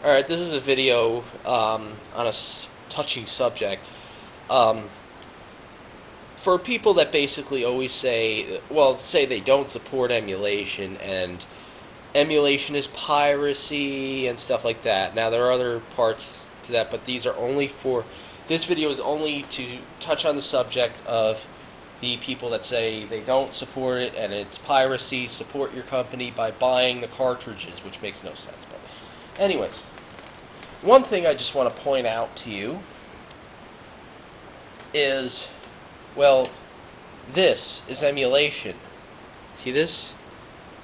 Alright, this is a video on a touchy subject. Um, for people that basically always say, well, say they don't support emulation, and emulation is piracy and stuff like that. Now, there are other parts to that, but these are only for... This video is only to touch on the subject of the people that say they don't support it and it's piracy. Support your company by buying the cartridges, which makes no sense. But anyways, one thing I just want to point out to you is, well, this is emulation. See this?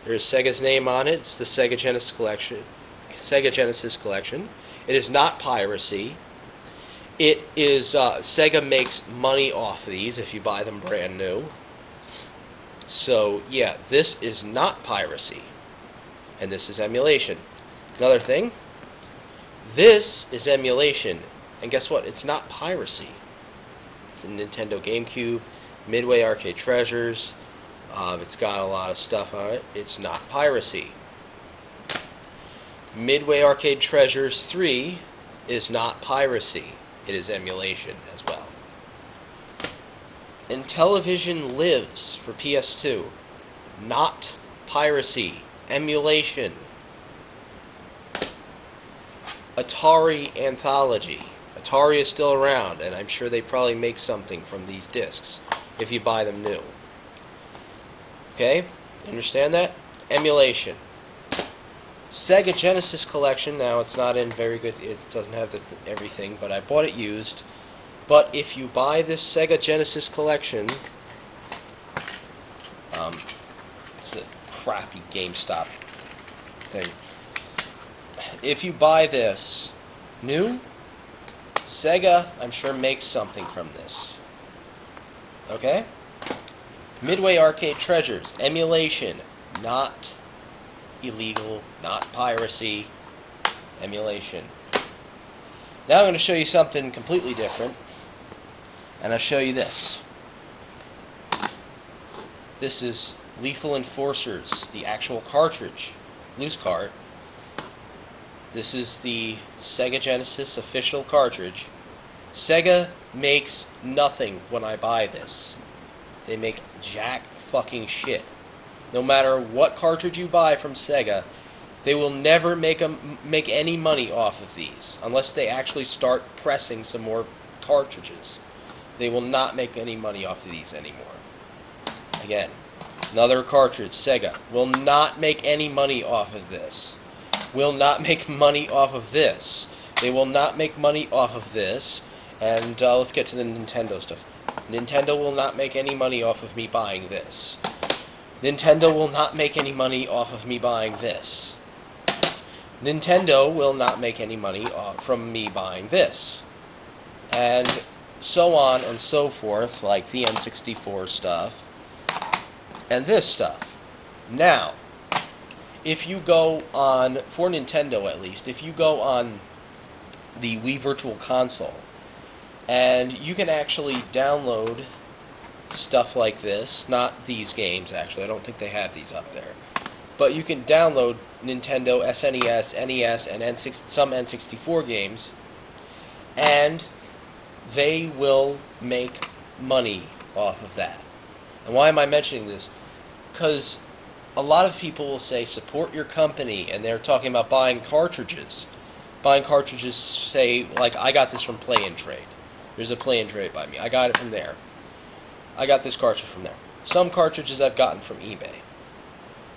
There's Sega's name on it. It's the Sega Genesis collection. Sega Genesis collection. It is not piracy. It is Sega makes money off of these if you buy them brand new. So yeah, this is not piracy, and this is emulation. Another thing, this is emulation, and guess what? It's not piracy. It's a Nintendo GameCube, Midway Arcade Treasures. It's got a lot of stuff on it. It's not piracy. Midway Arcade Treasures 3 is not piracy. It is emulation as well. Intellivision Lives for PS2, not piracy, emulation. Atari Anthology. Atari is still around, and I'm sure they probably make something from these discs if you buy them new. Okay? Understand that? Emulation. Sega Genesis collection. Now, it's not in very good... It doesn't have everything, but I bought it used. But if you buy this Sega Genesis collection... it's a crappy GameStop thing. If you buy this new, Sega, I'm sure, makes something from this. Okay? Midway Arcade Treasures. Emulation. Not illegal. Not piracy. Emulation. Now I'm going to show you something completely different. And I'll show you this. This is Lethal Enforcers, the actual cartridge. Loose card. This is the Sega Genesis official cartridge. Sega makes nothing when I buy this. They make jack fucking shit. No matter what cartridge you buy from Sega, they will never make any money off of these unless they actually start pressing some more cartridges. They will not make any money off of these anymore. Again, another cartridge, Sega, will not make any money off of this. Will not make money off of this. They will not make money off of this. And let's get to the Nintendo stuff. Nintendo will not make any money off of me buying this. Nintendo will not make any money off of me buying this. Nintendo will not make any money from me buying this. And so on and so forth, like the N64 stuff and this stuff. Now, if you go on, for Nintendo at least, if you go on the Wii Virtual Console, and you can actually download stuff like this, not these games actually, I don't think they have these up there, but you can download Nintendo, SNES, NES, and some N64 games, and they will make money off of that. And why am I mentioning this? Because a lot of people will say, support your company, and they're talking about buying cartridges. Buying cartridges, say, like, I got this from Play and Trade. There's a Play and Trade by me. I got it from there. I got this cartridge from there. Some cartridges I've gotten from eBay.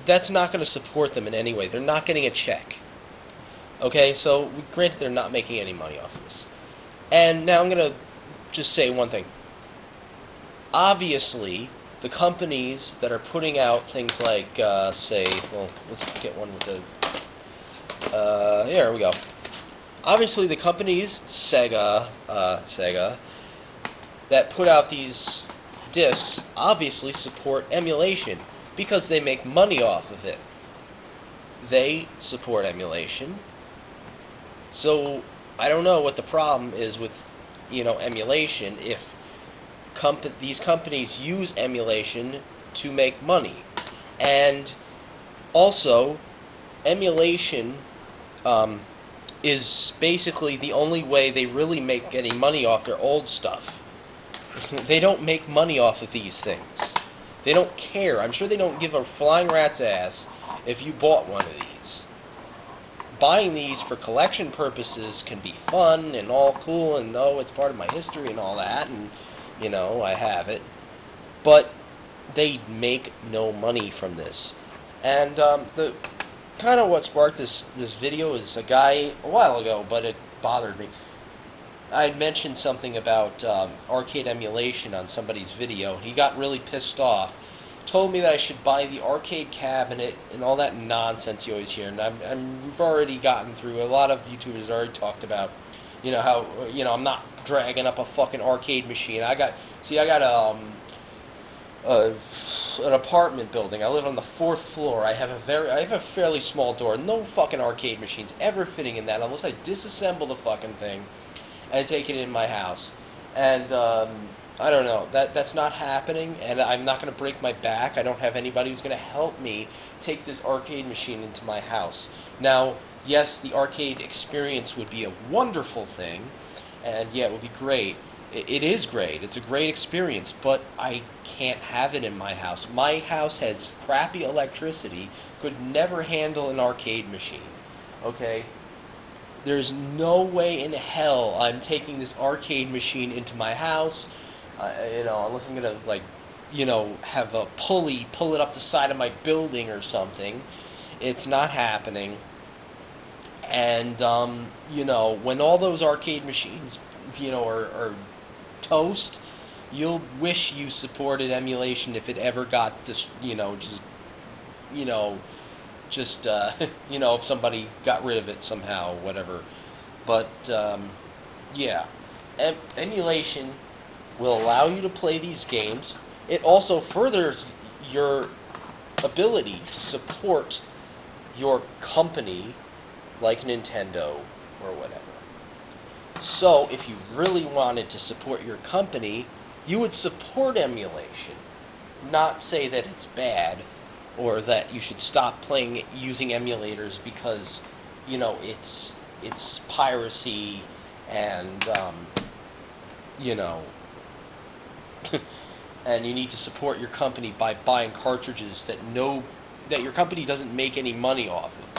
That's not going to support them in any way. They're not getting a check. Okay, so granted they're not making any money off of this. And now I'm going to just say one thing. Obviously, the companies that are putting out things like, say, well, let's get one with the, here we go. Obviously, the companies, Sega, that put out these discs, obviously support emulation because they make money off of it. They support emulation. So, I don't know what the problem is with, emulation if these companies use emulation to make money. And also, emulation is basically the only way they really make any money off their old stuff. They don't make money off of these things. They don't care. I'm sure they don't give a flying rat's ass if you bought one of these. Buying these for collection purposes can be fun and all cool, and it's part of my history and all that, and I have it. But they make no money from this. And the kind of what sparked this video is a guy a while ago, but it bothered me. I had mentioned something about arcade emulation on somebody's video, and he got really pissed off. Told me that I should buy the arcade cabinet and all that nonsense you always hear. And we've already gotten through. A lot of YouTubers already talked about, how I'm not dragging up a fucking arcade machine. I got an apartment building. I live on the 4th floor. I have a fairly small door. No fucking arcade machines ever fitting in that unless I disassemble the fucking thing and take it in my house. And I don't know. That's not happening, and I'm not going to break my back. I don't have anybody who's going to help me take this arcade machine into my house. Now, yes, the arcade experience would be a wonderful thing, and yeah, it would be great. It is great. It's a great experience, but I can't have it in my house. My house has crappy electricity, could never handle an arcade machine. Okay? There's no way in hell I'm taking this arcade machine into my house, unless I'm going to, have a pulley pull it up the side of my building or something. It's not happening. And, when all those arcade machines, are toast, you'll wish you supported emulation if it ever got if somebody got rid of it somehow, whatever. But yeah, emulation will allow you to play these games. It also furthers your ability to support your company, like Nintendo or whatever. So, if you really wanted to support your company, you would support emulation, not say that it's bad, or that you should stop using emulators because, it's piracy and, and you need to support your company by buying cartridges that your company doesn't make any money off of.